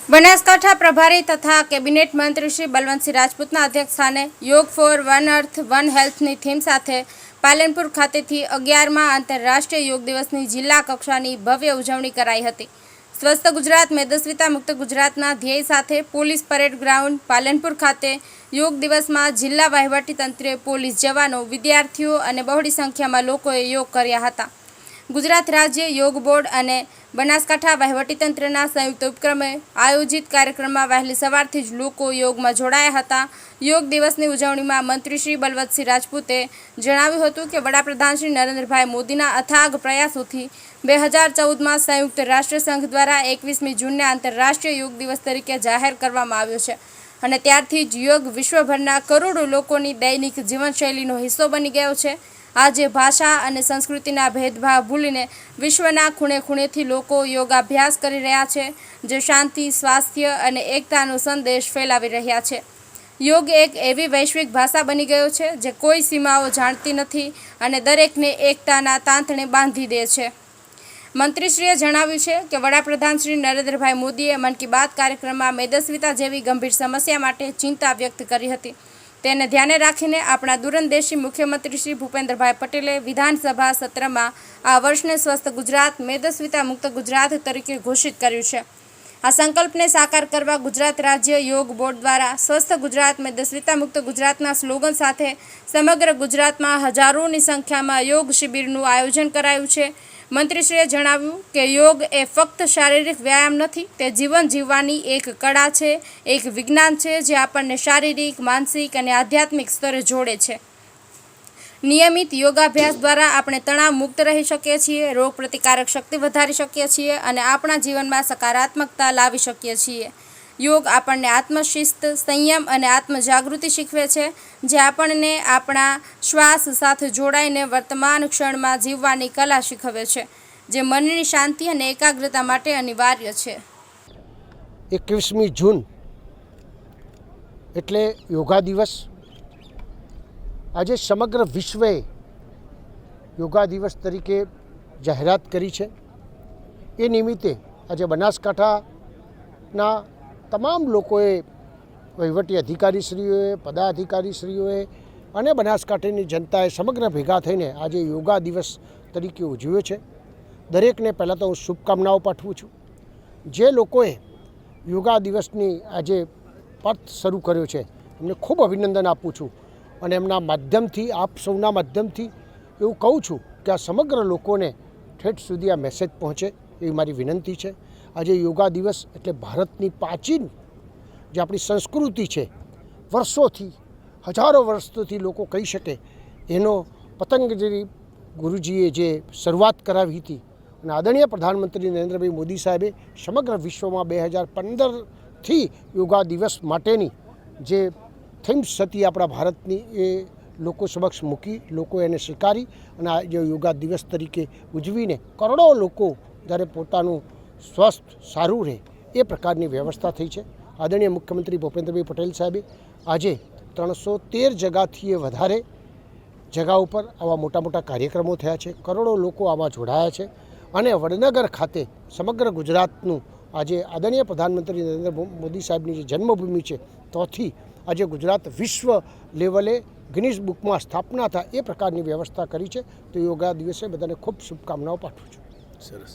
બનાસકાંઠા પ્રભારી તથા કેબિનેટ મંત્રી શ્રી બલવંતસિંહ રાજપૂતના અધ્યક્ષસ્થાને yoga for one earth one હેલ્થની થીમ સાથે પાલનપુર ખાતેથી 11મા આંતરરાષ્ટ્રીય યોગ દિવસની જિલ્લા કક્ષાની ભવ્ય ઉજવણી કરાઈ હતી। સ્વસ્થ ગુજરાત મેદસ્વીતા મુક્ત ગુજરાતના ધ્યેય સાથે પોલીસ પરેડ ગ્રાઉન્ડ પાલનપુર ખાતે યોગ દિવસમાં જિલ્લા વહીવટીતંત્રે પોલીસ જવાનો, વિદ્યાર્થીઓ અને બહોળી સંખ્યામાં લોકોએ યોગ કર્યા હતા। ગુજરાત રાજ્ય યોગ બોર્ડ અને બનાસકાંઠા વહીવટીતંત્રના સંયુક્ત ઉપક્રમે આયોજિત કાર્યક્રમમાં વહેલી સવારથી જ લોકો યોગમાં જોડાયા હતા। યોગ દિવસની ઉજવણીમાં મંત્રી શ્રી બલવંતસિંહ રાજપૂતે જણાવ્યું હતું કે વડાપ્રધાન શ્રી નરેન્દ્રભાઈ મોદીના અથાગ પ્રયાસોથી 2014માં સંયુક્ત રાષ્ટ્રસંઘ દ્વારા 21મી જૂનને આંતરરાષ્ટ્રીય યોગ દિવસ તરીકે જાહેર કરવામાં આવ્યો છે અને ત્યારથી જ યોગ વિશ્વભરના કરોડો લોકોની દૈનિક જીવનશૈલીનો હિસ્સો બની ગયો છે। આજે ભાષા અને સંસ્કૃતિના ભેદભાવ ભૂલીને વિશ્વના ખૂણે ખૂણેથી લોકો યોગાભ્યાસ કરી રહ્યા છે, જે શાંતિ, સ્વાસ્થ્ય અને એકતાનો સંદેશ ફેલાવી રહ્યા છે। યોગ એક એવી વૈશ્વિક ભાષા બની ગયો છે જે કોઈ સીમાઓ જાણતી નથી અને દરેકને એકતાના તાંતણે બાંધી દે છે। મંત્રીશ્રીએ જણાવ્યું છે કે વડાપ્રધાન શ્રી નરેન્દ્રભાઈ મોદીએ મન કી બાત કાર્યક્રમમાં મેદસ્વીતા જેવી ગંભીર સમસ્યા માટે ચિંતા વ્યક્ત કરી હતી। તેને ધ્યાને રાખીને આપણા દૂરંદેશી મુખ્યમંત્રી શ્રી ભૂપેન્દ્રભાઈ પટેલે વિધાનસભા સત્રમાં આ વર્ષને સ્વસ્થ ગુજરાત મેદસ્વીતા મુક્ત ગુજરાત તરીકે ઘોષિત કર્યું છે। આ સંકલ્પને સાકાર કરવા ગુજરાત રાજ્ય યોગ બોર્ડ દ્વારા સ્વસ્થ ગુજરાત મેદસ્વીતા મુક્ત ગુજરાતના સ્લોગન સાથે સમગ્ર ગુજરાતમાં હજારોની સંખ્યામાં યોગ શિબિરનું આયોજન કરાયું છે। મંત્રીશ્રીએ જણાવ્યું કે યોગ એ ફક્ત શારીરિક વ્યાયામ નથી, તે જીવન જીવવાની એક કળા છે, એક વિજ્ઞાન છે જે આપણને શારીરિક, માનસિક અને આધ્યાત્મિક સ્તરે જોડે છે। નિયમિત યોગાભ્યાસ દ્વારા આપણે તણાવ મુક્ત રહી શકીએ છીએ, રોગ પ્રતિકારક શક્તિ વધારી શકીએ છીએ અને આપણા જીવનમાં સકારાત્મકતા લાવી શકીએ છીએ। યોગ આપણને આત્મશિસ્ત, સંયમ અને આત્મજાગૃતિ શીખવે છે, જે આપણને આપણા શ્વાસ સાથે જોડાઈને વર્તમાન ક્ષણમાં જીવવાની કલા શીખવે છે, જે મનની શાંતિ અને એકાગ્રતા માટે અનિવાર્ય છે। 21મી જૂન એટલે યોગા દિવસ। આજે સમગ્ર વિશ્વએ યોગા દિવસ તરીકે જાહેરાત કરી છે। એ નિમિત્તે આજે બનાસકાંઠાના તમામ લોકોએ, વહીવટી અધિકારીશ્રીઓએ, પદાધિકારીશ્રીઓએ અને બનાસકાંઠાની જનતાએ સમગ્ર ભેગા થઈને આજે યોગા દિવસ તરીકે ઉજવ્યો છે। દરેકને પહેલાં તો હું શુભકામનાઓ પાઠવું છું। જે લોકોએ યોગા દિવસની આજે પર્થ શરૂ કર્યો છે એમને ખૂબ અભિનંદન આપું છું અને એમના માધ્યમથી, આપ સૌના માધ્યમથી એવું કહું છું કે આ સમગ્ર લોકોને ઠેઠ સુધી આ મેસેજ પહોંચે એવી મારી વિનંતી છે। આજે યોગા દિવસ એટલે ભારતની પ્રાચીન જે આપણી સંસ્કૃતિ છે, વર્ષોથી, હજારો વર્ષોથી લોકો કહી શકે એનો પતંગજી ગુરુજીએ જે શરૂઆત કરાવી હતી અને આદરણીય પ્રધાનમંત્રી નરેન્દ્રભાઈ મોદી સાહેબે સમગ્ર વિશ્વમાં 2015થી યોગા દિવસ માટેની જે થીમ્સ હતી આપણા ભારતની, એ લોકો સમક્ષ મૂકી, લોકો એને સ્વીકારી અને આજે યોગા દિવસ તરીકે ઉજવીને કરોડો લોકો જ્યારે પોતાનું સ્વસ્થ સારું રહે એ પ્રકારની વ્યવસ્થા થઈ છે। આદરણીય મુખ્યમંત્રી ભૂપેન્દ્રભાઈ પટેલ સાહેબે આજે 313 જગાથી વધારે જગા ઉપર આવા મોટા મોટા કાર્યક્રમો થયા છે। કરોડો લોકો આમાં જોડાયા છે અને વડનગર ખાતે સમગ્ર ગુજરાતનું આજે આદરણીય પ્રધાનમંત્રી નરેન્દ્ર મોદી સાહેબની જે જન્મભૂમિ છે તોથી આજે ગુજરાત વિશ્વ લેવલે ગિનિસ બુકમાં સ્થાપના થાય એ પ્રકારની વ્યવસ્થા કરી છે। તો યોગા દિવસે બધાને ખૂબ શુભકામનાઓ પાઠવું છું। સરસ।